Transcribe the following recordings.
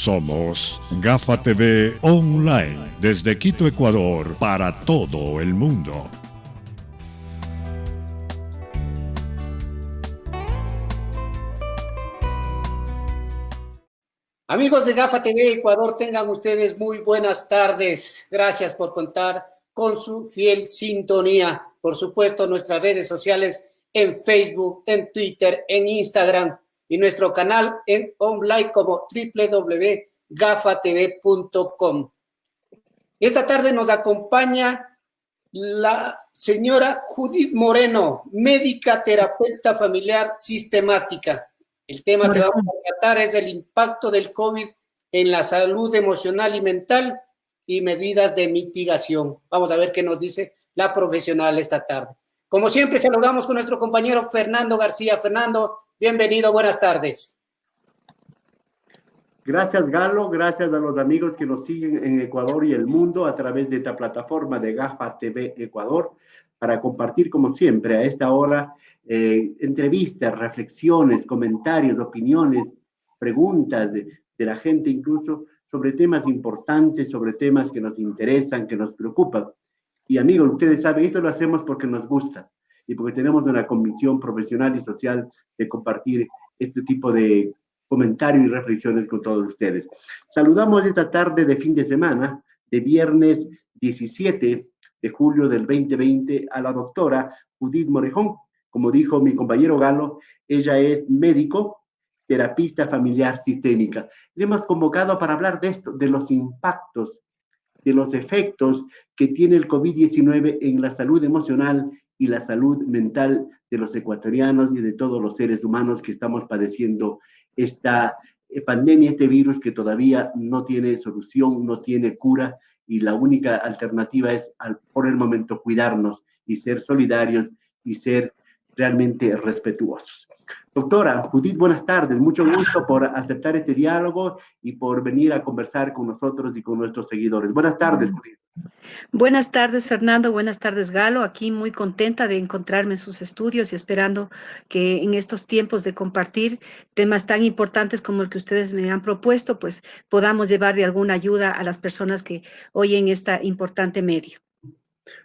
Somos Gafa TV Online, desde Quito, Ecuador, para todo el mundo. Amigos de Gafa TV Ecuador, tengan ustedes muy buenas tardes. Gracias por contar con su fiel sintonía. Por supuesto, nuestras redes sociales en Facebook, en Twitter, en Instagram y nuestro canal en online como www.gafatv.com. Esta tarde nos acompaña la señora Judith Moreno, médica terapeuta familiar sistemática. El tema que vamos a tratar es el impacto del COVID en la salud emocional y mental y medidas de mitigación. Vamos a ver qué nos dice la profesional esta tarde. Como siempre, saludamos con nuestro compañero Fernando García. Fernando, bienvenido, buenas tardes. Gracias, Galo, gracias a los amigos que nos siguen en Ecuador y el mundo a través de esta plataforma de Gafa TV Ecuador para compartir, como siempre, a esta hora entrevistas, reflexiones, comentarios, opiniones, preguntas de la gente incluso sobre temas importantes, sobre temas que nos interesan, que nos preocupan. Y amigos, ustedes saben, esto lo hacemos porque nos gusta y porque tenemos una convicción profesional y social de compartir este tipo de comentarios y reflexiones con todos ustedes. Saludamos esta tarde de fin de semana, de viernes 17 de julio del 2020, a la doctora Judith Morejón. Como dijo mi compañero Galo, ella es médico, terapista familiar sistémica. Le hemos convocado para hablar de esto, de los impactos, de los efectos que tiene el COVID-19 en la salud emocional y la salud mental de los ecuatorianos y de todos los seres humanos que estamos padeciendo esta pandemia, este virus que todavía no tiene solución, no tiene cura, y la única alternativa es, por el momento, cuidarnos y ser solidarios y ser realmente respetuosos. Doctora Judith, buenas tardes. Mucho gusto por aceptar este diálogo y por venir a conversar con nosotros y con nuestros seguidores. Buenas tardes, Judith. Buenas tardes, Fernando. Buenas tardes, Galo. Aquí muy contenta de encontrarme en sus estudios y esperando que en estos tiempos de compartir temas tan importantes como el que ustedes me han propuesto, pues podamos llevar de alguna ayuda a las personas que oyen esta importante medio.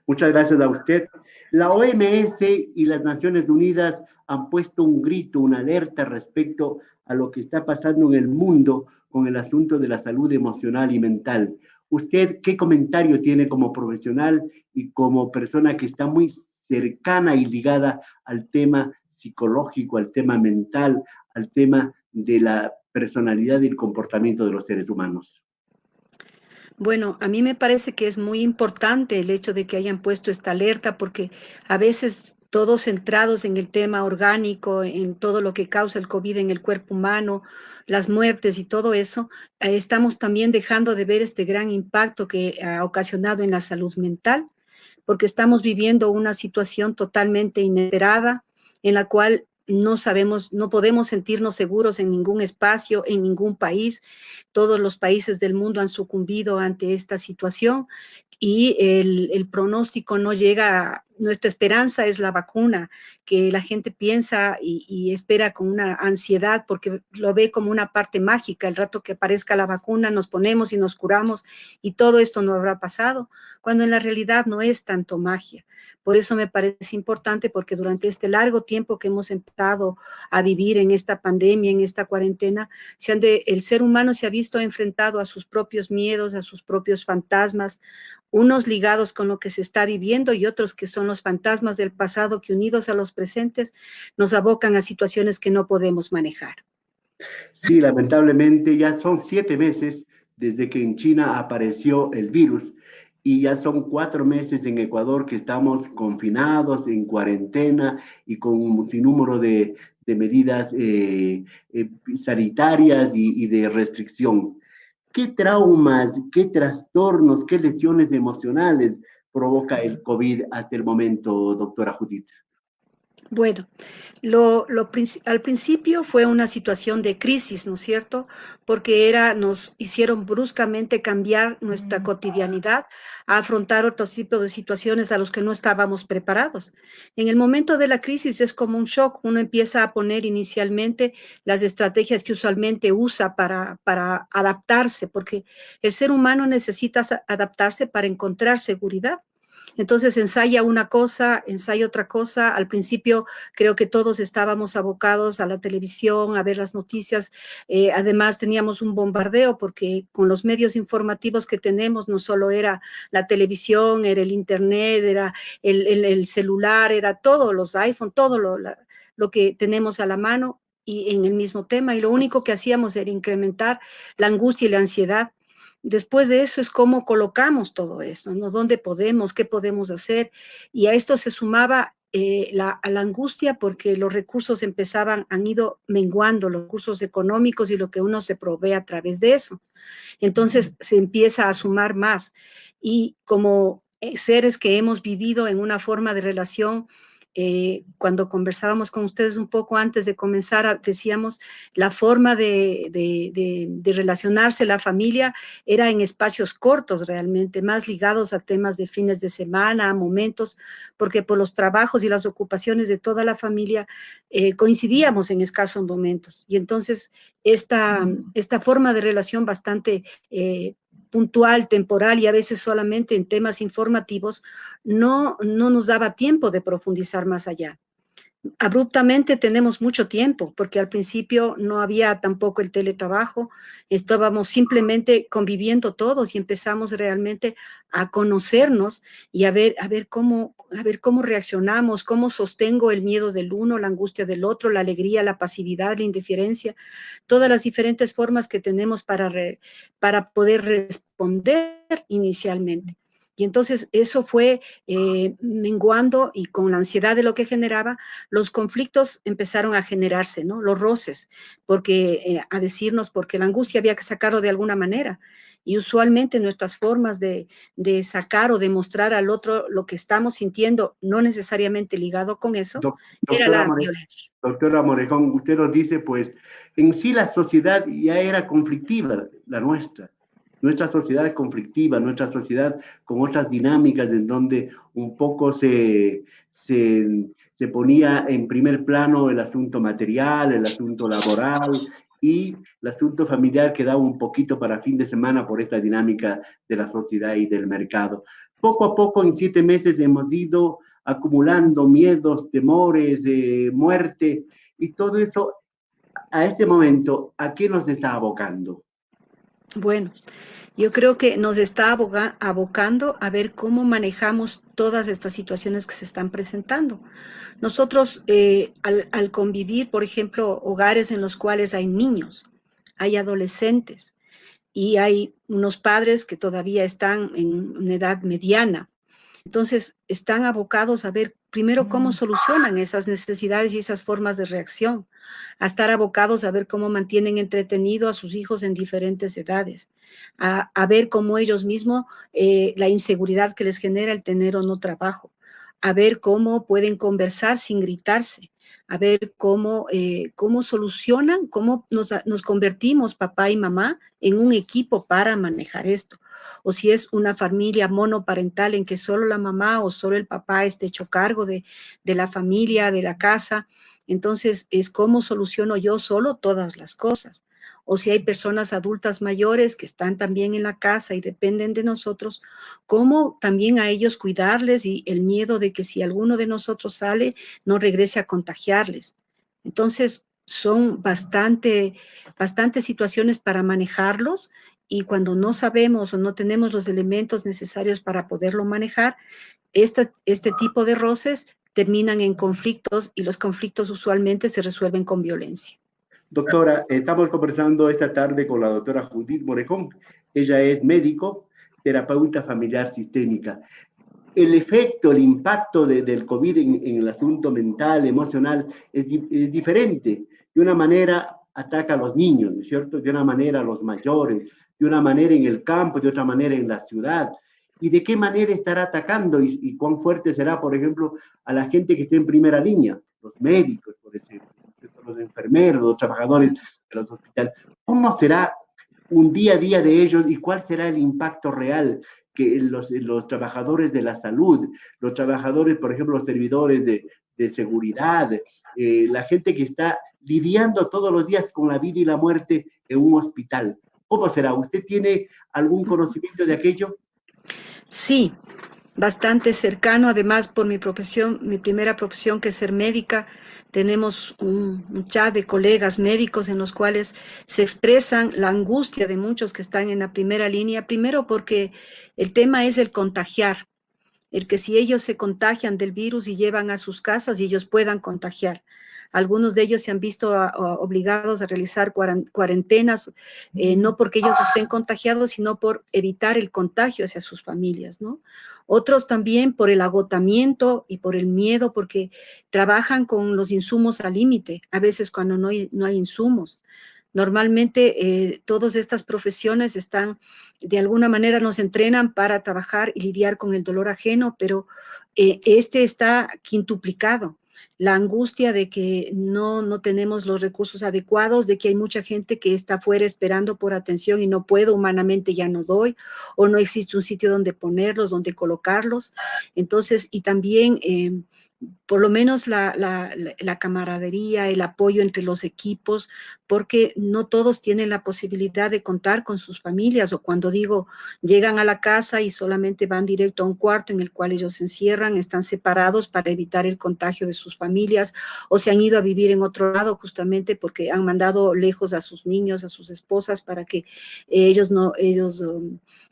Muchas gracias a usted. La OMS y las Naciones Unidas han puesto un grito, una alerta respecto a lo que está pasando en el mundo con el asunto de la salud emocional y mental. ¿Usted qué comentario tiene como profesional y como persona que está muy cercana y ligada al tema psicológico, al tema mental, al tema de la personalidad y el comportamiento de los seres humanos? Bueno, a mí me parece que es muy importante el hecho de que hayan puesto esta alerta porque a veces todos centrados en el tema orgánico, en todo lo que causa el COVID en el cuerpo humano, las muertes y todo eso, estamos también dejando de ver este gran impacto que ha ocasionado en la salud mental, porque estamos viviendo una situación totalmente inesperada en la cual no sabemos, no podemos sentirnos seguros en ningún espacio, en ningún país. Todos los países del mundo han sucumbido ante esta situación y el pronóstico no llega. Nuestra esperanza es la vacuna, que la gente piensa y espera con una ansiedad porque lo ve como una parte mágica. El rato que aparezca la vacuna nos ponemos y nos curamos y todo esto no habrá pasado, cuando en la realidad no es tanto magia. Por eso me parece importante, porque durante este largo tiempo que hemos empezado a vivir en esta pandemia, en esta cuarentena, el ser humano se ha visto enfrentado a sus propios miedos, a sus propios fantasmas, unos ligados con lo que se está viviendo y otros que son los fantasmas del pasado que, unidos a los presentes, nos abocan a situaciones que no podemos manejar. Sí, lamentablemente ya son 7 meses desde que en China apareció el virus y ya son 4 meses en Ecuador que estamos confinados, en cuarentena y con un sinnúmero de medidas sanitarias y de restricción. ¿Qué traumas, qué trastornos, qué lesiones emocionales provoca el COVID hasta el momento, doctora Judith? Bueno, al principio fue una situación de crisis, ¿no es cierto? Porque nos hicieron bruscamente cambiar nuestra cotidianidad a afrontar otros tipos de situaciones a los que no estábamos preparados. En el momento de la crisis es como un shock, uno empieza a poner inicialmente las estrategias que usualmente usa para adaptarse, porque el ser humano necesita adaptarse para encontrar seguridad. Entonces ensaya una cosa, ensaya otra cosa. Al principio creo que todos estábamos abocados a la televisión, a ver las noticias. Además teníamos un bombardeo porque con los medios informativos que tenemos no solo era la televisión, era el internet, era el celular, era todo, los iPhone, todo lo que tenemos a la mano y en el mismo tema. Y lo único que hacíamos era incrementar la angustia y la ansiedad. Después de eso es cómo colocamos todo eso, ¿no? ¿Dónde podemos? ¿Qué podemos hacer? Y a esto se sumaba a la angustia porque los recursos han ido menguando, los recursos económicos y lo que uno se provee a través de eso. Entonces se empieza a sumar más. Y como seres que hemos vivido en una forma de relación, cuando conversábamos con ustedes un poco antes de comenzar, decíamos, la forma de relacionarse la familia era en espacios cortos realmente, más ligados a temas de fines de semana, a momentos, porque por los trabajos y las ocupaciones de toda la familia coincidíamos en escasos momentos. Y entonces esta forma de relación bastante puntual, temporal y a veces solamente en temas informativos, no nos daba tiempo de profundizar más allá. Abruptamente tenemos mucho tiempo, porque al principio no había tampoco el teletrabajo, estábamos simplemente conviviendo todos y empezamos realmente a conocernos y a ver cómo reaccionamos, cómo sostengo el miedo del uno, la angustia del otro, la alegría, la pasividad, la indiferencia, todas las diferentes formas que tenemos para poder responder inicialmente. Y entonces eso fue menguando y con la ansiedad de lo que generaba, los conflictos empezaron a generarse, ¿no? Los roces, porque a decirnos, porque la angustia había que sacarlo de alguna manera. Y usualmente nuestras formas de sacar o de mostrar al otro lo que estamos sintiendo, no necesariamente ligado con eso, era Doctora, la violencia. doctora Morejón, usted nos dice, pues, en sí la sociedad ya era conflictiva, la nuestra. Nuestra sociedad es conflictiva, nuestra sociedad con otras dinámicas en donde un poco se ponía en primer plano el asunto material, el asunto laboral y el asunto familiar quedaba un poquito para fin de semana por esta dinámica de la sociedad y del mercado. Poco a poco, en 7 meses, hemos ido acumulando miedos, temores, muerte, y todo eso, a este momento, ¿a qué nos está abocando? Bueno, yo creo que nos está abocando a ver cómo manejamos todas estas situaciones que se están presentando. Nosotros, al convivir, por ejemplo, hogares en los cuales hay niños, hay adolescentes y hay unos padres que todavía están en una edad mediana, entonces, están abocados a ver primero cómo solucionan esas necesidades y esas formas de reacción, a estar abocados a ver cómo mantienen entretenido a sus hijos en diferentes edades, a ver cómo ellos mismos, la inseguridad que les genera el tener o no trabajo, a ver cómo pueden conversar sin gritarse, a ver cómo solucionan, cómo nos convertimos, papá y mamá, en un equipo para manejar esto. O si es una familia monoparental en que solo la mamá o solo el papá esté hecho cargo de la familia, de la casa, entonces es cómo soluciono yo solo todas las cosas. O si hay personas adultas mayores que están también en la casa y dependen de nosotros, cómo también a ellos cuidarles y el miedo de que si alguno de nosotros sale, no regrese a contagiarles. Entonces, son bastantes situaciones para manejarlos y cuando no sabemos o no tenemos los elementos necesarios para poderlo manejar, este tipo de roces terminan en conflictos y los conflictos usualmente se resuelven con violencia. Doctora, estamos conversando esta tarde con la doctora Judith Morejón. Ella es médico, terapeuta familiar sistémica. El efecto, el impacto del COVID en el asunto mental, emocional, es diferente. De una manera ataca a los niños, ¿no es cierto? De una manera a los mayores, de una manera en el campo, de otra manera en la ciudad. ¿Y de qué manera estará atacando y cuán fuerte será, por ejemplo, a la gente que esté en primera línea? los médicos, por ejemplo, los enfermeros, los trabajadores de los hospitales. ¿Cómo será un día a día de ellos y cuál será el impacto real que los trabajadores de la salud, los trabajadores, por ejemplo, los servidores de seguridad, la gente que está lidiando todos los días con la vida y la muerte en un hospital? ¿Cómo será? ¿Usted tiene algún conocimiento de aquello? Sí, bastante cercano, además por mi profesión, mi primera profesión que es ser médica, tenemos un chat de colegas médicos en los cuales se expresan la angustia de muchos que están en la primera línea, primero porque el tema es el contagiar, el que si ellos se contagian del virus y llevan a sus casas y ellos puedan contagiar. Algunos de ellos se han visto obligados a realizar cuarentenas, no porque ellos estén contagiados, sino por evitar el contagio hacia sus familias, ¿no? Otros también por el agotamiento y por el miedo, porque trabajan con los insumos al límite, a veces cuando no hay insumos. Normalmente todas estas profesiones están, de alguna manera nos entrenan para trabajar y lidiar con el dolor ajeno, pero este está quintuplicado. La angustia de que no tenemos los recursos adecuados, de que hay mucha gente que está afuera esperando por atención y no puedo, humanamente ya no doy, o no existe un sitio donde ponerlos, donde colocarlos. Entonces, y también por lo menos la camaradería, el apoyo entre los equipos, porque no todos tienen la posibilidad de contar con sus familias, o cuando digo, llegan a la casa y solamente van directo a un cuarto en el cual ellos se encierran, están separados para evitar el contagio de sus familias, o se han ido a vivir en otro lado justamente porque han mandado lejos a sus niños, a sus esposas, para que ellos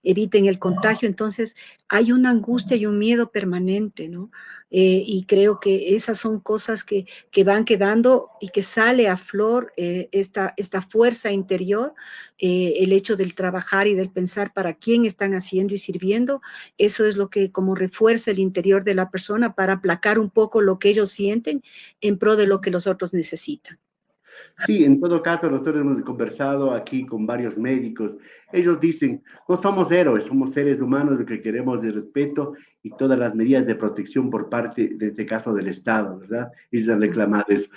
eviten el contagio. Entonces, hay una angustia y un miedo permanente, ¿no? Y creo que esas son cosas que van quedando y que sale a flor esta fuerza interior, el hecho del trabajar y del pensar para quién están haciendo y sirviendo. Eso es lo que como refuerza el interior de la persona para aplacar un poco lo que ellos sienten en pro de lo que los otros necesitan. Sí, en todo caso, nosotros hemos conversado aquí con varios médicos. Ellos dicen, no somos héroes, somos seres humanos, lo que queremos es respeto y todas las medidas de protección por parte, de este caso, del Estado, ¿verdad? Ellos han reclamado eso.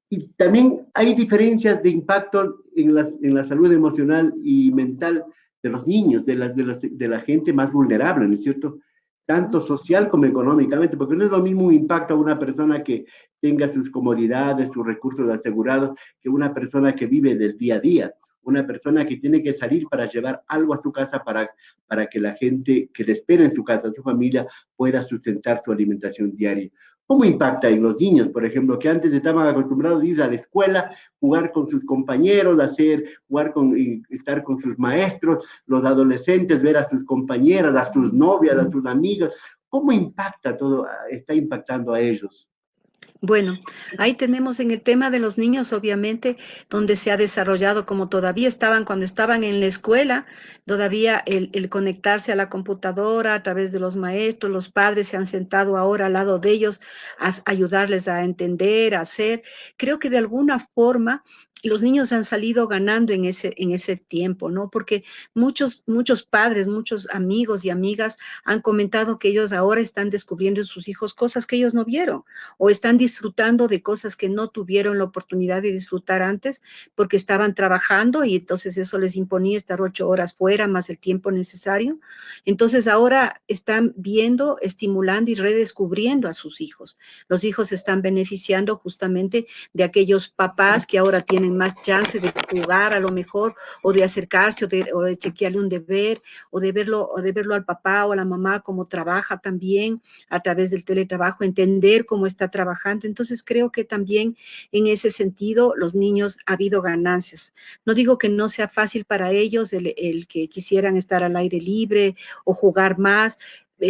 Y también hay diferencias de impacto en la salud emocional y mental de los niños, de la gente más vulnerable, ¿no es cierto? Tanto social como económicamente, porque no es lo mismo un impacto a una persona que tenga sus comodidades, sus recursos asegurados, que una persona que vive del día a día, una persona que tiene que salir para llevar algo a su casa para que la gente que le espera en su casa, su familia, pueda sustentar su alimentación diaria. ¿Cómo impacta en los niños, por ejemplo, que antes estaban acostumbrados a ir a la escuela, jugar con sus compañeros, estar con sus maestros, los adolescentes, ver a sus compañeras, a sus novias, a sus amigas? ¿Cómo impacta todo, está impactando a ellos? Bueno, ahí tenemos en el tema de los niños, obviamente, donde se ha desarrollado, como todavía estaban cuando estaban en la escuela, todavía el conectarse a la computadora a través de los maestros, los padres se han sentado ahora al lado de ellos a ayudarles a entender, a hacer. Creo que de alguna forma los niños han salido ganando en ese tiempo, ¿no? Porque muchos padres, muchos amigos y amigas han comentado que ellos ahora están descubriendo en sus hijos cosas que ellos no vieron, o están disfrutando de cosas que no tuvieron la oportunidad de disfrutar antes porque estaban trabajando y entonces eso les imponía estar 8 horas fuera más el tiempo necesario. Entonces ahora están viendo, estimulando y redescubriendo a sus hijos. Los hijos están beneficiando justamente de aquellos papás que ahora tienen más chance de jugar a lo mejor, o de acercarse, o de chequearle un deber, o de verlo al papá o a la mamá cómo trabaja también a través del teletrabajo, entender cómo está trabajando. Entonces creo que también en ese sentido los niños ha habido ganancias. No digo que no sea fácil para ellos el que quisieran estar al aire libre o jugar más.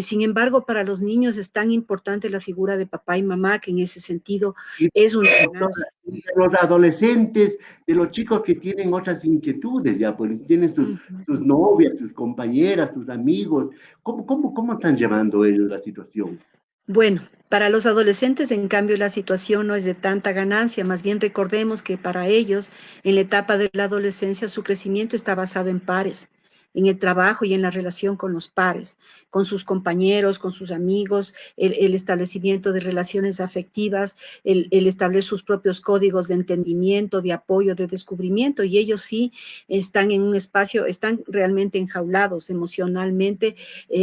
Sin embargo, para los niños es tan importante la figura de papá y mamá que en ese sentido Y es una ganancia. de los adolescentes, de los chicos que tienen otras inquietudes, ya, pues tienen sus novias, sus compañeras, sus amigos. ¿Cómo están llevando ellos la situación? Bueno, para los adolescentes, en cambio, la situación no es de tanta ganancia, más bien recordemos que para ellos, en la etapa de la adolescencia, su crecimiento está basado en pares. en el trabajo y en la relación con los pares, con sus compañeros, con sus amigos, el establecimiento de relaciones afectivas, el establecer sus propios códigos de entendimiento, de apoyo, de descubrimiento, y ellos sí están en un espacio, están realmente enjaulados emocionalmente,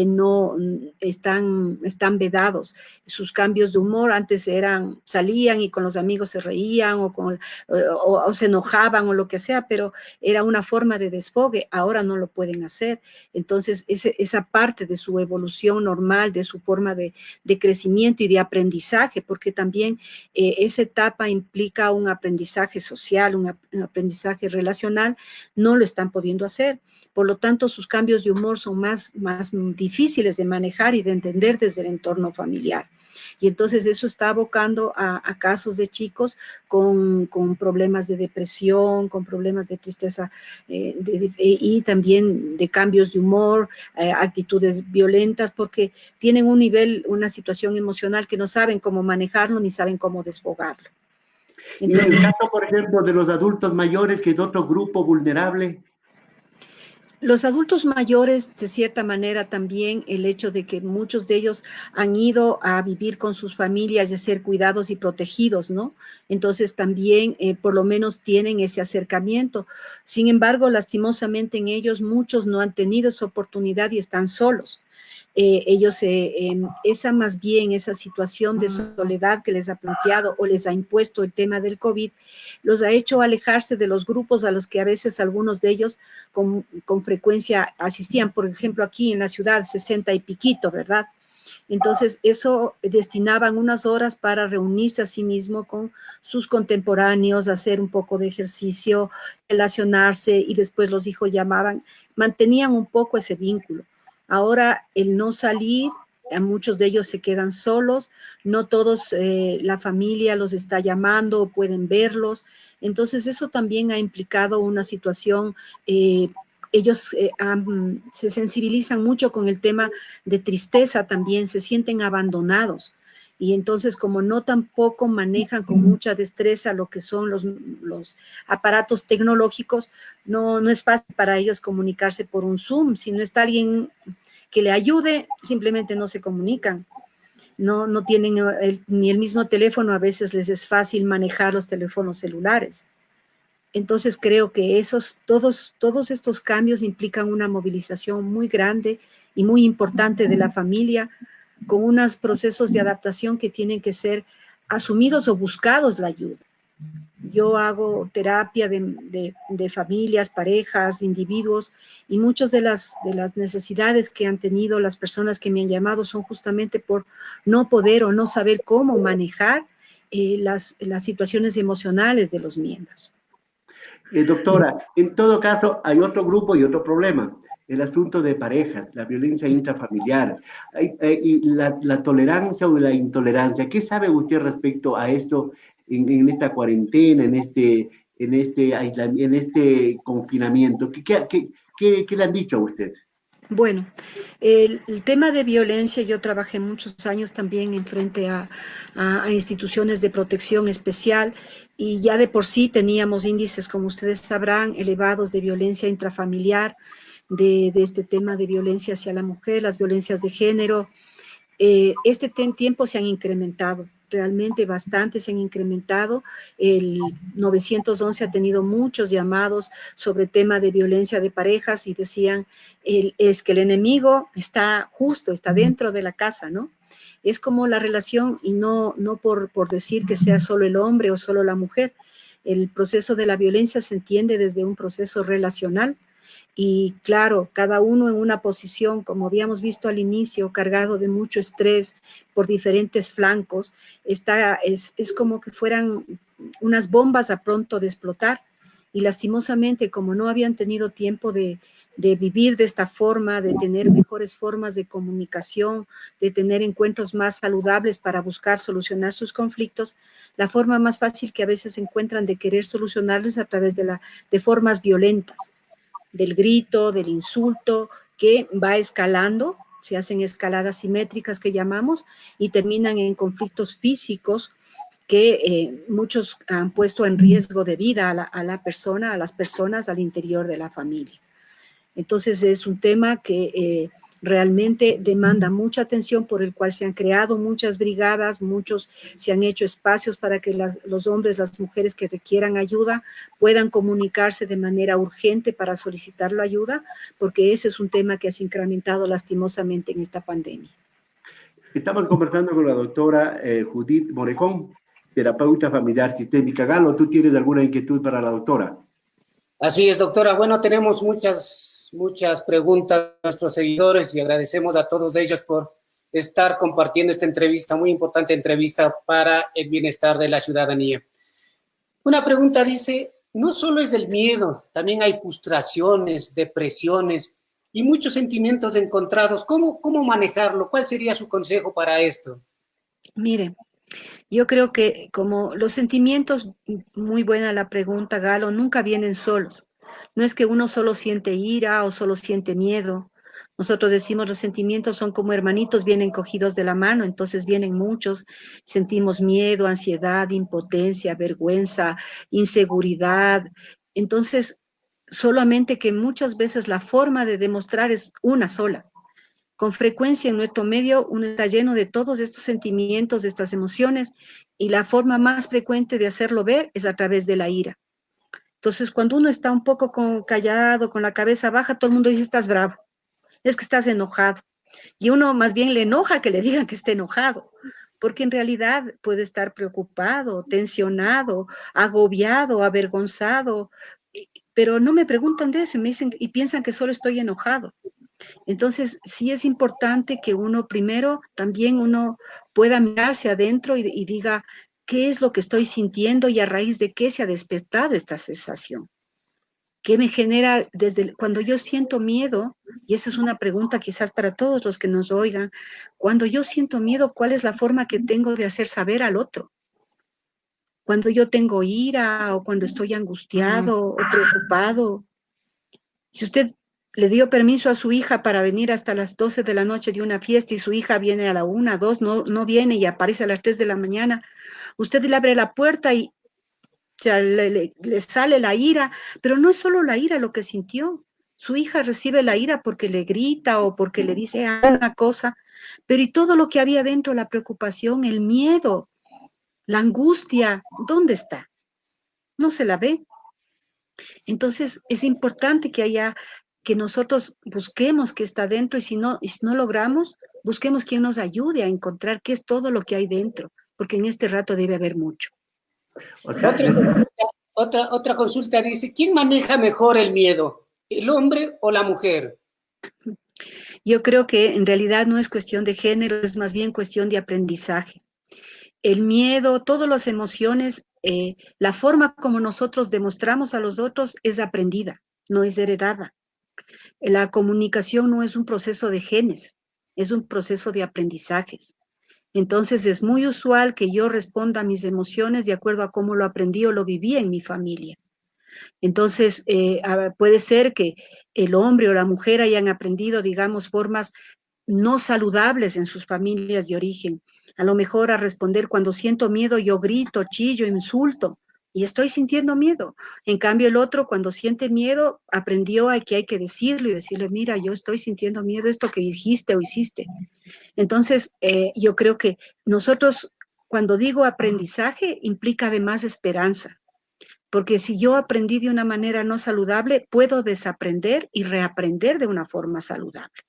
no están vedados. Sus cambios de humor antes salían y con los amigos se reían o se enojaban o lo que sea, pero era una forma de desfogue, ahora no lo pueden hacer. Entonces, esa parte de su evolución normal, de su forma de crecimiento y de aprendizaje, porque también esa etapa implica un aprendizaje social, un aprendizaje relacional, no lo están pudiendo hacer. Por lo tanto, sus cambios de humor son más difíciles de manejar y de entender desde el entorno familiar. Y entonces eso está abocando a casos de chicos con problemas de depresión, con problemas de tristeza y también de cambios de humor, actitudes violentas, porque tienen un nivel, una situación emocional que no saben cómo manejarlo ni saben cómo desfogarlo. Entonces, y en el caso, por ejemplo, de los adultos mayores, que es otro grupo vulnerable. Los adultos mayores, de cierta manera, también el hecho de que muchos de ellos han ido a vivir con sus familias y a ser cuidados y protegidos, ¿no? Entonces también por lo menos tienen ese acercamiento. Sin embargo, lastimosamente en ellos muchos no han tenido esa oportunidad y están solos. Ellos, esa situación de soledad que les ha planteado o les ha impuesto el tema del COVID, los ha hecho alejarse de los grupos a los que a veces algunos de ellos con frecuencia asistían, por ejemplo, aquí en la ciudad, 60 y piquito, ¿verdad? Entonces, eso destinaban unas horas para reunirse a sí mismo con sus contemporáneos, hacer un poco de ejercicio, relacionarse, y después los hijos llamaban, mantenían un poco ese vínculo. Ahora, el no salir, a muchos de ellos se quedan solos, no todos, la familia los está llamando o pueden verlos. Entonces, eso también ha implicado una situación, ellos se sensibilizan mucho con el tema de tristeza también, se sienten abandonados. Y entonces, como no tampoco manejan con mucha destreza lo que son los aparatos tecnológicos, no es fácil para ellos comunicarse por un Zoom. Si no está alguien que le ayude, simplemente no se comunican. No tienen ni el mismo teléfono, a veces les es fácil manejar los teléfonos celulares. Entonces creo que todos estos cambios implican una movilización muy grande y muy importante de la familia, con unos procesos de adaptación que tienen que ser asumidos o buscados la ayuda. Yo hago terapia de familias, parejas, individuos, y muchas de las necesidades que han tenido las personas que me han llamado son justamente por no poder o no saber cómo manejar las situaciones emocionales de los miembros. Doctora, en todo caso, hay otro grupo y otro problema, el asunto de parejas, la violencia intrafamiliar, y la tolerancia o la intolerancia. ¿Qué sabe usted respecto a esto en esta cuarentena, en este confinamiento? ¿Qué le han dicho a usted? Bueno, el tema de violencia, yo trabajé muchos años también en frente a instituciones de protección especial, y ya de por sí teníamos índices, como ustedes sabrán, elevados de violencia intrafamiliar, de este tema de violencia hacia la mujer, las violencias de género. Este tiempo se han incrementado, realmente bastante se han incrementado. El 911 ha tenido muchos llamados sobre tema de violencia de parejas y decían, es que el enemigo está dentro de la casa, ¿no? Es como la relación, y no por decir que sea solo el hombre o solo la mujer. El proceso de la violencia se entiende desde un proceso relacional. Y claro, cada uno en una posición, como habíamos visto al inicio, cargado de mucho estrés por diferentes flancos, es como que fueran unas bombas a pronto de explotar. Y lastimosamente, como no habían tenido tiempo de vivir de esta forma, de tener mejores formas de comunicación, de tener encuentros más saludables para buscar solucionar sus conflictos, la forma más fácil que a veces encuentran de querer solucionarlos es a través de formas violentas, del grito, del insulto, que va escalando, se hacen escaladas simétricas que llamamos, y terminan en conflictos físicos que muchos han puesto en riesgo de vida a la persona, a las personas al interior de la familia. Entonces es un tema que realmente demanda mucha atención, por el cual se han creado muchas brigadas, se han hecho espacios para que los hombres, las mujeres que requieran ayuda puedan comunicarse de manera urgente para solicitar la ayuda, porque ese es un tema que se ha incrementado lastimosamente en esta pandemia. Estamos conversando con la doctora Judith Morejón, terapeuta familiar sistémica. Galo, ¿tú tienes alguna inquietud para la doctora? Así es, doctora. Bueno, tenemos muchas preguntas de nuestros seguidores y agradecemos a todos ellos por estar compartiendo esta entrevista, muy importante entrevista para el bienestar de la ciudadanía. Una pregunta dice, no solo es el miedo, también hay frustraciones, depresiones y muchos sentimientos encontrados. ¿Cómo manejarlo? ¿Cuál sería su consejo para esto? Mire, yo creo que como los sentimientos, muy buena la pregunta, Galo, nunca vienen solos. No es que uno solo siente ira o solo siente miedo. Nosotros decimos los sentimientos son como hermanitos, vienen cogidos de la mano, entonces vienen muchos. Sentimos miedo, ansiedad, impotencia, vergüenza, inseguridad. Entonces, solamente que muchas veces la forma de demostrar es una sola. Con frecuencia en nuestro medio uno está lleno de todos estos sentimientos, de estas emociones, y la forma más frecuente de hacerlo ver es a través de la ira. Entonces, cuando uno está un poco callado, con la cabeza baja, todo el mundo dice, estás bravo, es que estás enojado. Y uno más bien le enoja que le digan que esté enojado, porque en realidad puede estar preocupado, tensionado, agobiado, avergonzado, pero no me preguntan de eso y me dicen y piensan que solo estoy enojado. Entonces, sí es importante que uno primero, también uno pueda mirarse adentro y diga, ¿qué es lo que estoy sintiendo y a raíz de qué se ha despertado esta sensación? ¿Qué me genera cuando yo siento miedo? Y esa es una pregunta quizás para todos los que nos oigan. Cuando yo siento miedo, ¿cuál es la forma que tengo de hacer saber al otro? Cuando yo tengo ira o cuando estoy angustiado o preocupado. Si usted le dio permiso a su hija para venir hasta las 12 de la noche de una fiesta y su hija viene a la 1, 2, no viene y aparece a las 3 de la mañana, usted le abre la puerta y ya le sale la ira, pero no es solo la ira lo que sintió. Su hija recibe la ira porque le grita o porque le dice una cosa, pero y todo lo que había dentro, la preocupación, el miedo, la angustia, ¿dónde está? No se la ve. Entonces, es importante que nosotros busquemos qué está dentro y si no logramos, busquemos quien nos ayude a encontrar qué es todo lo que hay dentro, porque en este rato debe haber mucho. O sea, Otra consulta dice, ¿quién maneja mejor el miedo? ¿El hombre o la mujer? Yo creo que en realidad no es cuestión de género, es más bien cuestión de aprendizaje. El miedo, todas las emociones, la forma como nosotros demostramos a los otros es aprendida, no es heredada. La comunicación no es un proceso de genes, es un proceso de aprendizajes. Entonces es muy usual que yo responda a mis emociones de acuerdo a cómo lo aprendí o lo viví en mi familia. Entonces puede ser que el hombre o la mujer hayan aprendido, digamos, formas no saludables en sus familias de origen. A lo mejor a responder cuando siento miedo yo grito, chillo, insulto y estoy sintiendo miedo. En cambio el otro cuando siente miedo aprendió a que hay que decirlo y decirle, mira, yo estoy sintiendo miedo esto que dijiste o hiciste. Entonces yo creo que nosotros cuando digo aprendizaje implica además esperanza. Porque si yo aprendí de una manera no saludable, puedo desaprender y reaprender de una forma saludable.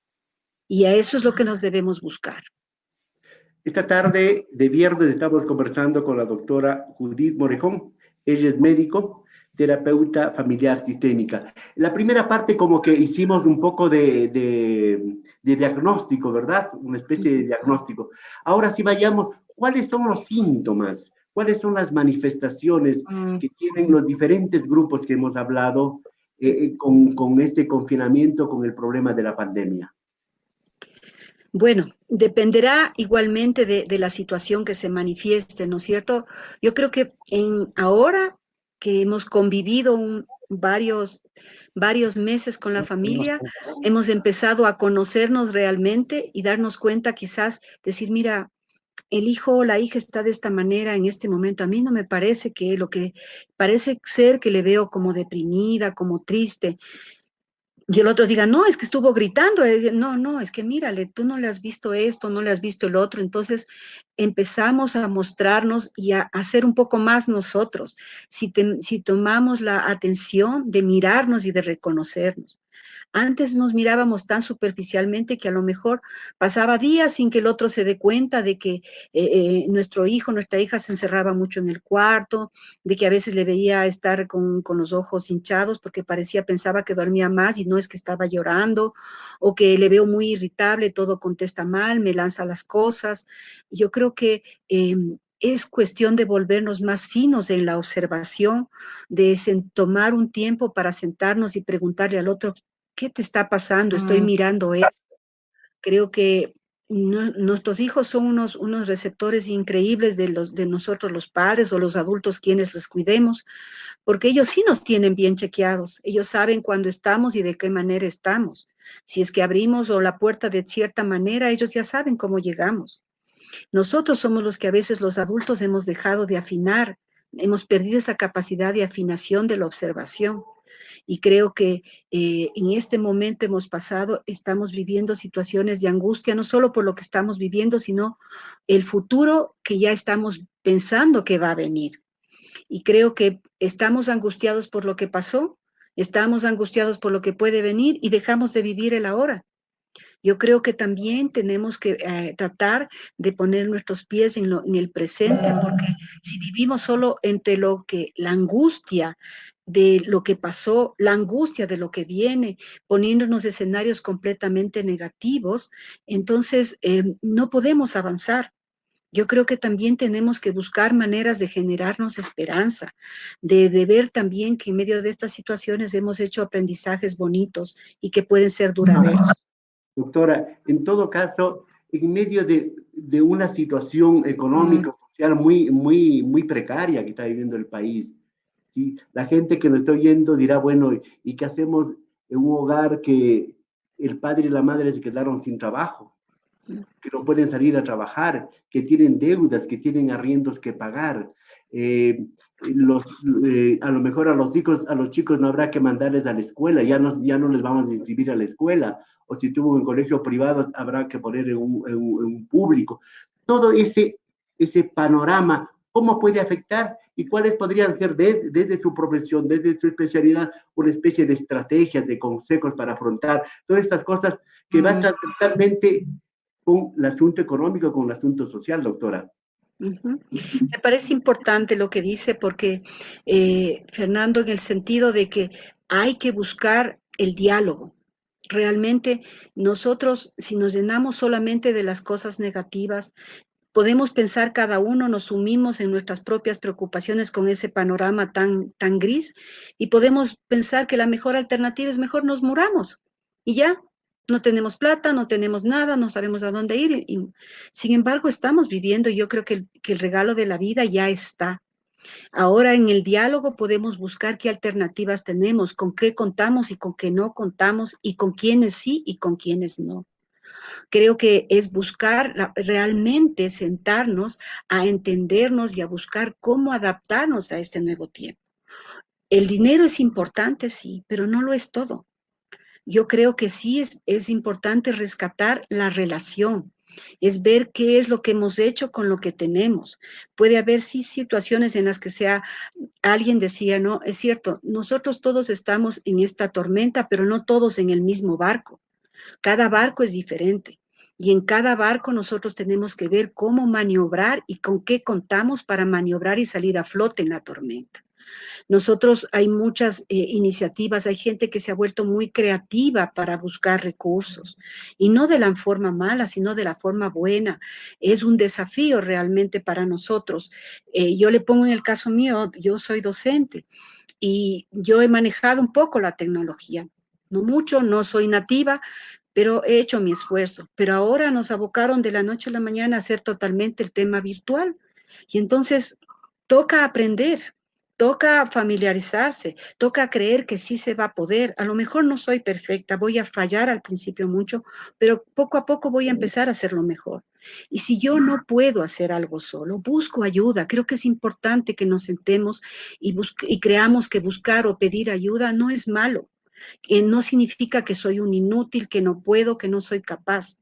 Y a eso es lo que nos debemos buscar. esta tarde de viernes estamos conversando con la doctora Judith Morejón. Ella es médico, terapeuta familiar sistémica. La primera parte como que hicimos un poco de diagnóstico, ¿verdad? Una especie de diagnóstico. Ahora sí vayamos, ¿cuáles son los síntomas? ¿Cuáles son las manifestaciones que tienen los diferentes grupos que hemos hablado con este confinamiento, con el problema de la pandemia? Bueno, dependerá igualmente de la situación que se manifieste, ¿no es cierto? Yo creo que ahora que hemos convivido varios meses con la familia, hemos empezado a conocernos realmente y darnos cuenta quizás, decir, mira, el hijo o la hija está de esta manera en este momento. A mí no me parece que lo que parece ser que le veo como deprimida, como triste. y el otro diga, no, es que estuvo gritando, no, no, es que mírale, tú no le has visto esto, no le has visto el otro, entonces empezamos a mostrarnos y a hacer un poco más nosotros, si tomamos la atención de mirarnos y de reconocernos. Antes nos mirábamos tan superficialmente que a lo mejor pasaba días sin que el otro se dé cuenta de que nuestro hijo, nuestra hija se encerraba mucho en el cuarto, de que a veces le veía estar con los ojos hinchados porque pensaba que dormía más y no es que estaba llorando, o que le veo muy irritable, todo contesta mal, me lanza las cosas. Yo creo que es cuestión de volvernos más finos en la observación, de tomar un tiempo para sentarnos y preguntarle al otro, ¿qué te está pasando? Estoy mirando esto. Creo que nuestros hijos son unos receptores increíbles de nosotros los padres o los adultos quienes les cuidemos, porque ellos sí nos tienen bien chequeados. Ellos saben cuándo estamos y de qué manera estamos. Si es que abrimos o la puerta de cierta manera, ellos ya saben cómo llegamos. Nosotros somos los que a veces los adultos hemos dejado de afinar, hemos perdido esa capacidad de afinación de la observación. Y creo que en este momento estamos viviendo situaciones de angustia, no solo por lo que estamos viviendo, sino el futuro que ya estamos pensando que va a venir. Y creo que estamos angustiados por lo que pasó, estamos angustiados por lo que puede venir y dejamos de vivir el ahora. Yo creo que también tenemos que tratar de poner nuestros pies en el presente, porque si vivimos solo entre la angustia de lo que pasó, la angustia de lo que viene, poniéndonos escenarios completamente negativos, entonces no podemos avanzar. Yo creo que también tenemos que buscar maneras de generarnos esperanza, de ver también que en medio de estas situaciones hemos hecho aprendizajes bonitos y que pueden ser duraderos. Doctora, en todo caso, en medio de una situación económica, social muy precaria que está viviendo el país, ¿sí? La gente que nos está oyendo dirá, bueno, ¿y qué hacemos en un hogar que el padre y la madre se quedaron sin trabajo, que no pueden salir a trabajar, que tienen deudas, que tienen arriendos que pagar? A lo mejor a los chicos no habrá que mandarles a la escuela, ya no les vamos a inscribir a la escuela, o si tuvo un colegio privado habrá que poner en un público. Todo ese panorama, ¿cómo puede afectar y cuáles podrían ser desde su profesión, desde su especialidad, una especie de estrategias, de consejos para afrontar todas estas cosas que van transversalmente con el asunto económico, con el asunto social, doctora? Me parece importante lo que dice porque, Fernando, en el sentido de que hay que buscar el diálogo. Realmente nosotros, si nos llenamos solamente de las cosas negativas, podemos pensar cada uno, nos sumimos en nuestras propias preocupaciones con ese panorama tan gris y podemos pensar que la mejor alternativa es mejor nos muramos y ya. No tenemos plata, no tenemos nada, no sabemos a dónde ir. Sin embargo, estamos viviendo y yo creo que el regalo de la vida ya está. Ahora en el diálogo podemos buscar qué alternativas tenemos, con qué contamos y con qué no contamos, y con quiénes sí y con quiénes no. Creo que es buscar realmente sentarnos a entendernos y a buscar cómo adaptarnos a este nuevo tiempo. El dinero es importante, sí, pero no lo es todo. Yo creo que sí es importante rescatar la relación, es ver qué es lo que hemos hecho con lo que tenemos. Puede haber sí situaciones en las que alguien decía, no, es cierto, nosotros todos estamos en esta tormenta, pero no todos en el mismo barco. Cada barco es diferente. Y en cada barco nosotros tenemos que ver cómo maniobrar y con qué contamos para maniobrar y salir a flote en la tormenta. Nosotros hay muchas iniciativas, hay gente que se ha vuelto muy creativa para buscar recursos y no de la forma mala, sino de la forma buena. Es un desafío realmente para nosotros. Yo le pongo en el caso mío, yo soy docente y yo he manejado un poco la tecnología. No mucho, no soy nativa, pero he hecho mi esfuerzo. Pero ahora nos abocaron de la noche a la mañana a hacer totalmente el tema virtual. Y entonces toca aprender, toca familiarizarse, toca creer que sí se va a poder. A lo mejor no soy perfecta, voy a fallar al principio mucho, pero poco a poco voy a empezar a hacerlo mejor. Y si yo no puedo hacer algo solo, busco ayuda. Creo que es importante que nos sentemos y creamos que buscar o pedir ayuda no es malo. que no significa que soy un inútil, que no puedo, que no soy capaz.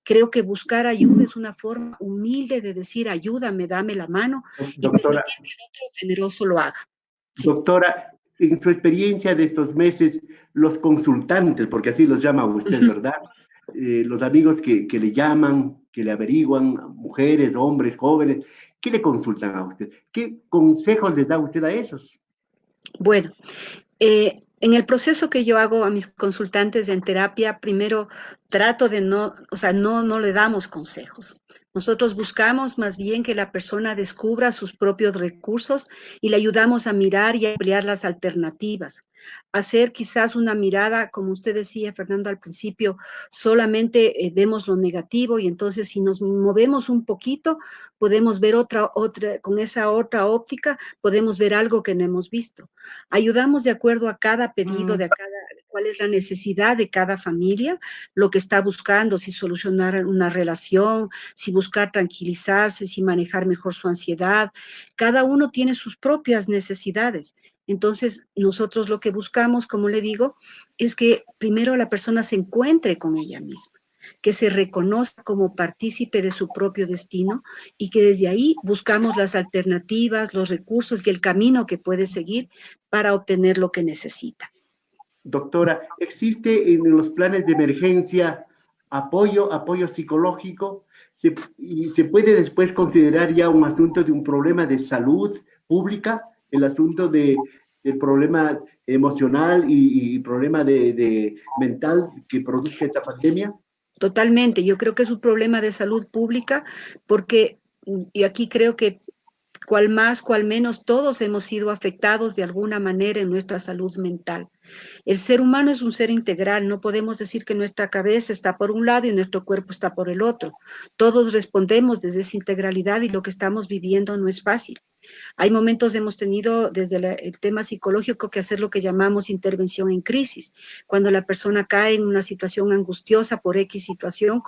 Creo que buscar ayuda es una forma humilde de decir ayúdame, dame la mano y Doctora, permitir que el otro generoso lo haga. Sí. doctora, en su experiencia de estos meses, los consultantes, porque así los llama usted, ¿verdad? Los amigos que le llaman, que le averiguan, mujeres, hombres, jóvenes, ¿qué le consultan a usted? ¿Qué consejos les da usted a esos? Bueno, en el proceso que yo hago a mis consultantes en terapia, primero trato de no, o sea, no le damos consejos. Nosotros buscamos más bien que la persona descubra sus propios recursos y le ayudamos a mirar y a ampliar las alternativas. Hacer quizás una mirada, como usted decía, Fernando, al principio, solamente vemos lo negativo y entonces si nos movemos un poquito, podemos ver con esa otra óptica, podemos ver algo que no hemos visto. Ayudamos de acuerdo a cada pedido, cuál es la necesidad de cada familia, lo que está buscando, si solucionar una relación, si buscar tranquilizarse, si manejar mejor su ansiedad. Cada uno tiene sus propias necesidades. Entonces, nosotros lo que buscamos, como le digo, es que primero la persona se encuentre con ella misma, que se reconozca como partícipe de su propio destino y que desde ahí buscamos las alternativas, los recursos y el camino que puede seguir para obtener lo que necesita. Doctora, ¿existe en los planes de emergencia apoyo psicológico? ¿Y se puede después considerar ya un asunto de un problema de salud pública, el asunto del problema emocional y problema de mental que produzca esta pandemia? Totalmente, yo creo que es un problema de salud pública porque, y aquí creo que cual más, cual menos, todos hemos sido afectados de alguna manera en nuestra salud mental. El ser humano es un ser integral, no podemos decir que nuestra cabeza está por un lado y nuestro cuerpo está por el otro. Todos respondemos desde esa integralidad y lo que estamos viviendo no es fácil. Hay momentos hemos tenido desde el tema psicológico que hacer lo que llamamos intervención en crisis, cuando la persona cae en una situación angustiosa por X situación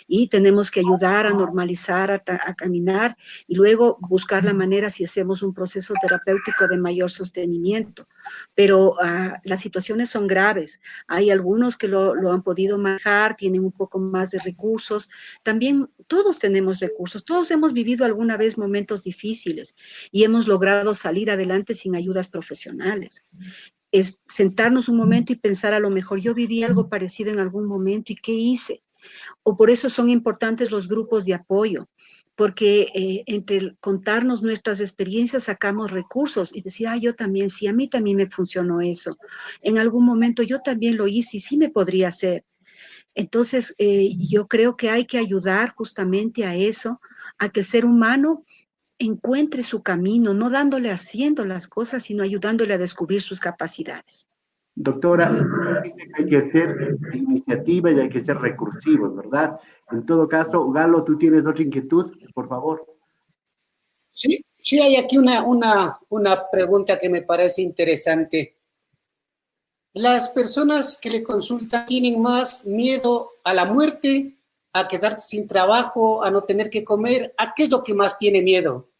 y tenemos que ayudar a normalizar, a caminar y luego buscar la manera si hacemos un proceso terapéutico de mayor sostenimiento. Pero las situaciones son graves. Hay algunos que lo han podido manejar, tienen un poco más de recursos. También todos tenemos recursos, todos hemos vivido alguna vez momentos difíciles y hemos logrado salir adelante sin ayudas profesionales. Es sentarnos un momento y pensar a lo mejor yo viví algo parecido en algún momento y ¿qué hice? O por eso son importantes los grupos de apoyo, porque entre contarnos nuestras experiencias sacamos recursos y decir, yo también, sí, a mí también me funcionó eso. En algún momento yo también lo hice y sí me podría hacer. Entonces, yo creo que hay que ayudar justamente a eso, a que el ser humano encuentre su camino, no dándole haciendo las cosas, sino ayudándole a descubrir sus capacidades. Doctora, dice que hay que ser iniciativa y hay que ser recursivos, ¿verdad? En todo caso, Galo, ¿tú tienes otra inquietud? Por favor. Sí, hay aquí una pregunta que me parece interesante. Las personas que le consultan tienen más miedo a la muerte, a quedarse sin trabajo, a no tener que comer. ¿A qué es lo que más tiene miedo?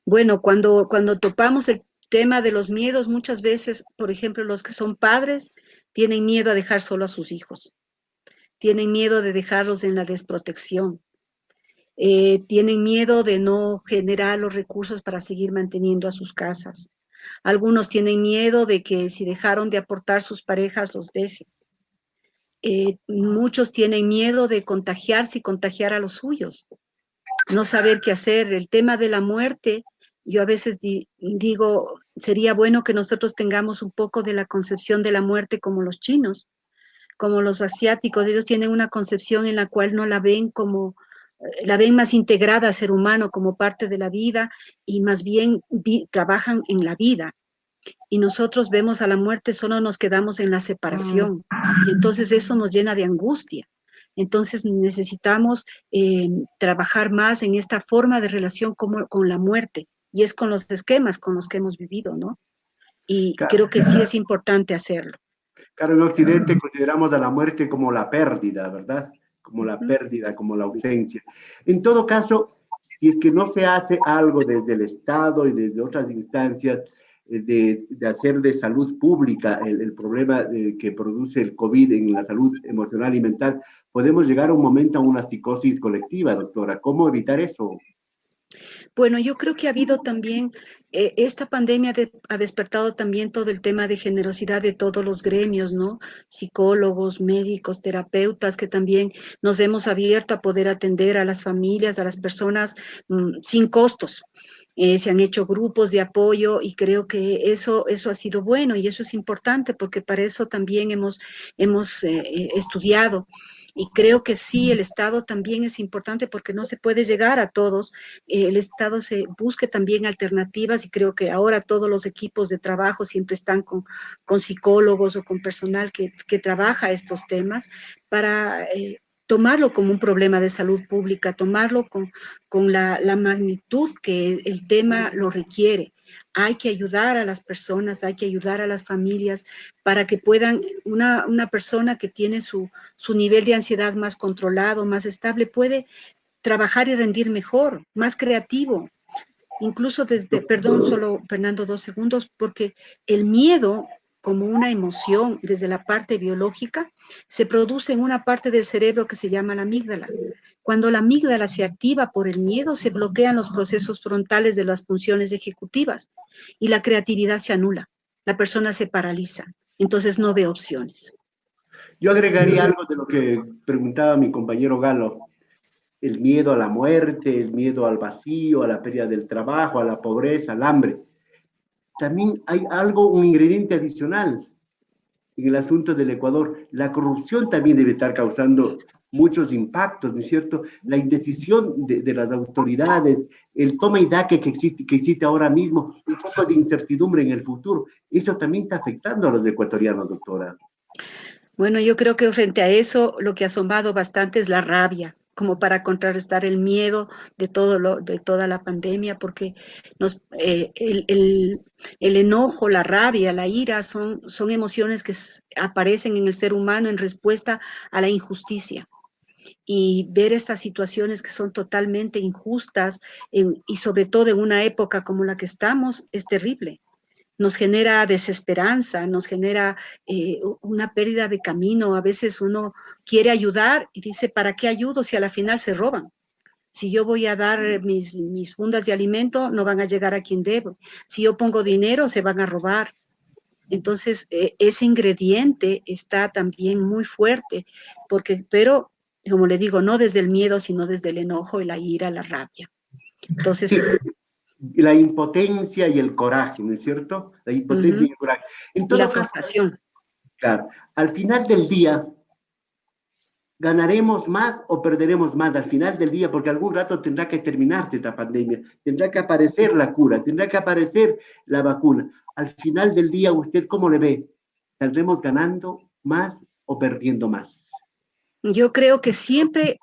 Bueno, cuando topamos el tema de los miedos, muchas veces, por ejemplo, los que son padres tienen miedo a dejar solo a sus hijos, tienen miedo de dejarlos en la desprotección, tienen miedo de no generar los recursos para seguir manteniendo a sus casas. Algunos tienen miedo de que si dejaron de aportar sus parejas, los dejen. Muchos tienen miedo de contagiarse y contagiar a los suyos, no saber qué hacer. El tema de la muerte, yo a veces digo, sería bueno que nosotros tengamos un poco de la concepción de la muerte como los chinos, como los asiáticos. Ellos tienen una concepción en la cual no la ven la ven más integrada al ser humano como parte de la vida y más bien trabajan en la vida. Y nosotros vemos a la muerte, solo nos quedamos en la separación. Y entonces eso nos llena de angustia. Entonces necesitamos trabajar más en esta forma de relación con la muerte. Y es con los esquemas con los que hemos vivido, ¿no? Y creo que sí es importante hacerlo. Claro, en Occidente consideramos a la muerte como la pérdida, ¿verdad? Como la pérdida, como la ausencia. En todo caso, si es que no se hace algo desde el Estado y desde otras instancias, de hacer de salud pública el problema que produce el COVID en la salud emocional y mental, podemos llegar a un momento a una psicosis colectiva, doctora. ¿Cómo evitar eso? Bueno, yo creo que ha habido también, esta pandemia ha despertado también todo el tema de generosidad de todos los gremios, ¿no? Psicólogos, médicos, terapeutas, que también nos hemos abierto a poder atender a las familias, a las personas sin costos. Se han hecho grupos de apoyo y creo que eso ha sido bueno y eso es importante porque para eso también hemos estudiado. Y creo que sí, el Estado también es importante porque no se puede llegar a todos. El Estado se busque también alternativas y creo que ahora todos los equipos de trabajo siempre están con psicólogos o con personal que trabaja estos temas para tomarlo como un problema de salud pública, tomarlo con la magnitud que el tema lo requiere. Hay que ayudar a las personas, hay que ayudar a las familias para que puedan, una persona que tiene su nivel de ansiedad más controlado, más estable, puede trabajar y rendir mejor, más creativo. Incluso desde, perdón, solo Fernando, 2 segundos, porque el miedo como una emoción desde la parte biológica se produce en una parte del cerebro que se llama la amígdala. Cuando la amígdala se activa por el miedo, se bloquean los procesos frontales de las funciones ejecutivas y la creatividad se anula. La persona se paraliza, entonces no ve opciones. Yo agregaría algo de lo que preguntaba mi compañero Galo. El miedo a la muerte, el miedo al vacío, a la pérdida del trabajo, a la pobreza, al hambre. También hay algo, un ingrediente adicional en el asunto del Ecuador. La corrupción también debe estar causando muchos impactos, ¿no es cierto? La indecisión de las autoridades, el toma y daque que existe ahora mismo, un poco de incertidumbre en el futuro. Eso también está afectando a los ecuatorianos, doctora. Bueno, yo creo que frente a eso lo que ha asomado bastante es la rabia, como para contrarrestar el miedo de de toda la pandemia, porque el enojo, la rabia, la ira son emociones que aparecen en el ser humano en respuesta a la injusticia. Y ver estas situaciones que son totalmente injustas y sobre todo en una época como la que estamos es terrible. Nos genera desesperanza, nos genera una pérdida de camino. A veces uno quiere ayudar y dice, ¿para qué ayudo si a la final se roban? Si yo voy a dar mis fundas de alimento, no van a llegar a quien debo. Si yo pongo dinero, se van a robar. Entonces, ese ingrediente está también muy fuerte, pero, como le digo, no desde el miedo, sino desde el enojo, la ira, la rabia. Entonces, sí. La impotencia y el coraje, ¿no es cierto? La impotencia y el coraje. En todo la caso, frustración. claro, al final del día, ¿ganaremos más o perderemos más al final del día? Porque algún rato tendrá que terminarse esta pandemia, tendrá que aparecer la cura, tendrá que aparecer la vacuna. Al final del día, ¿usted cómo le ve? ¿Saldremos ganando más o perdiendo más? Yo creo que siempre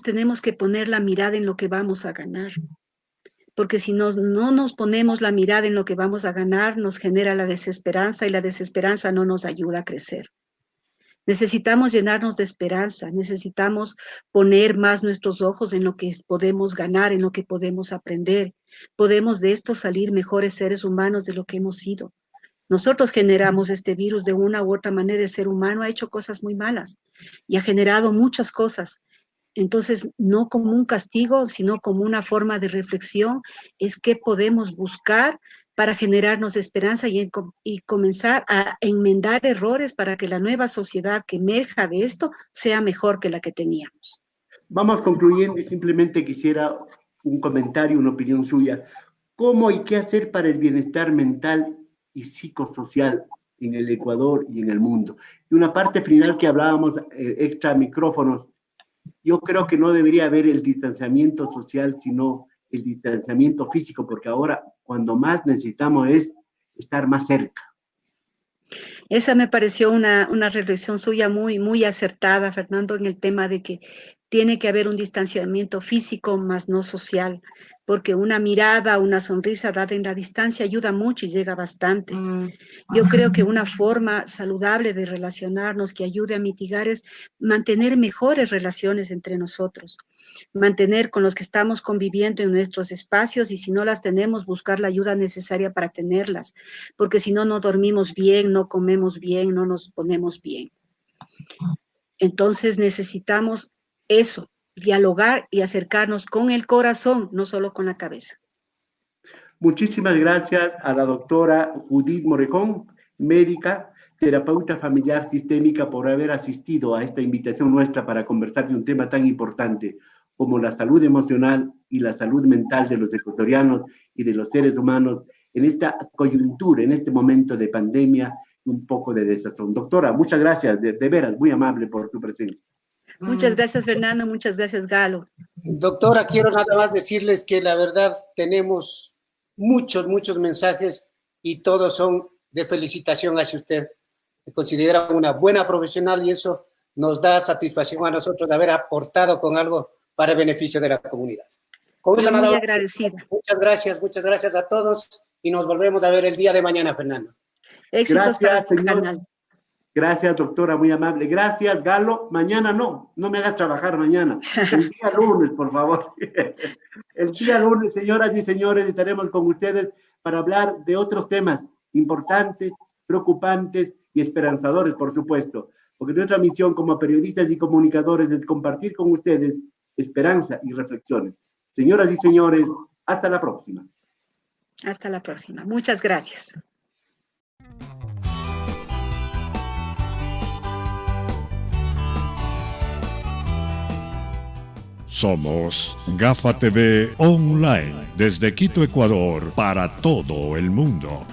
tenemos que poner la mirada en lo que vamos a ganar. Porque si no nos ponemos la mirada en lo que vamos a ganar, nos genera la desesperanza y la desesperanza no nos ayuda a crecer. Necesitamos llenarnos de esperanza, necesitamos poner más nuestros ojos en lo que podemos ganar, en lo que podemos aprender. Podemos de esto salir mejores seres humanos de lo que hemos sido. Nosotros generamos este virus de una u otra manera. El ser humano ha hecho cosas muy malas y ha generado muchas cosas. Entonces, no como un castigo, sino como una forma de reflexión, es que podemos buscar para generarnos esperanza y comenzar a enmendar errores para que la nueva sociedad que emerja de esto sea mejor que la que teníamos. Vamos concluyendo y simplemente quisiera un comentario, una opinión suya. ¿Cómo y qué hacer para el bienestar mental y psicosocial en el Ecuador y en el mundo? Y una parte final que hablábamos extra micrófonos. Yo creo que no debería haber el distanciamiento social, sino el distanciamiento físico, porque ahora cuando más necesitamos es estar más cerca. Esa me pareció una reflexión suya muy, muy acertada, Fernando, en el tema de que tiene que haber un distanciamiento físico, más no social, porque una mirada, una sonrisa dada en la distancia ayuda mucho y llega bastante. Yo creo que una forma saludable de relacionarnos que ayude a mitigar es mantener mejores relaciones entre nosotros. mantener con los que estamos conviviendo en nuestros espacios, y si no las tenemos, buscar la ayuda necesaria para tenerlas, porque si no, no dormimos bien, no comemos bien, no nos ponemos bien. Entonces necesitamos eso, dialogar y acercarnos con el corazón, no solo con la cabeza. Muchísimas gracias a la doctora Judith Morejón, médica, terapeuta familiar sistémica, por haber asistido a esta invitación nuestra para conversar de un tema tan importante como la salud emocional y la salud mental de los ecuatorianos y de los seres humanos en esta coyuntura, en este momento de pandemia y un poco de desazón. Doctora, muchas gracias, de veras, muy amable por su presencia. Muchas gracias, Fernando, muchas gracias, Galo. Doctora, quiero nada más decirles que la verdad tenemos muchos mensajes y todos son de felicitación hacia usted. Se considera una buena profesional y eso nos da satisfacción a nosotros de haber aportado con algo para el beneficio de la comunidad. Con eso, muy agradecida. Muchas gracias a todos y nos volvemos a ver el día de mañana, Fernando. Éxitos para tu canal. Gracias, doctora, muy amable. Gracias, Galo. Mañana no me hagas trabajar mañana. El día lunes, por favor. El día lunes, señoras y señores, estaremos con ustedes para hablar de otros temas importantes, preocupantes y esperanzadores, por supuesto. Porque nuestra misión como periodistas y comunicadores es compartir con ustedes esperanza y reflexiones. Señoras y señores, hasta la próxima. Hasta la próxima. Muchas gracias. Somos Gafa TV Online, desde Quito, Ecuador, para todo el mundo.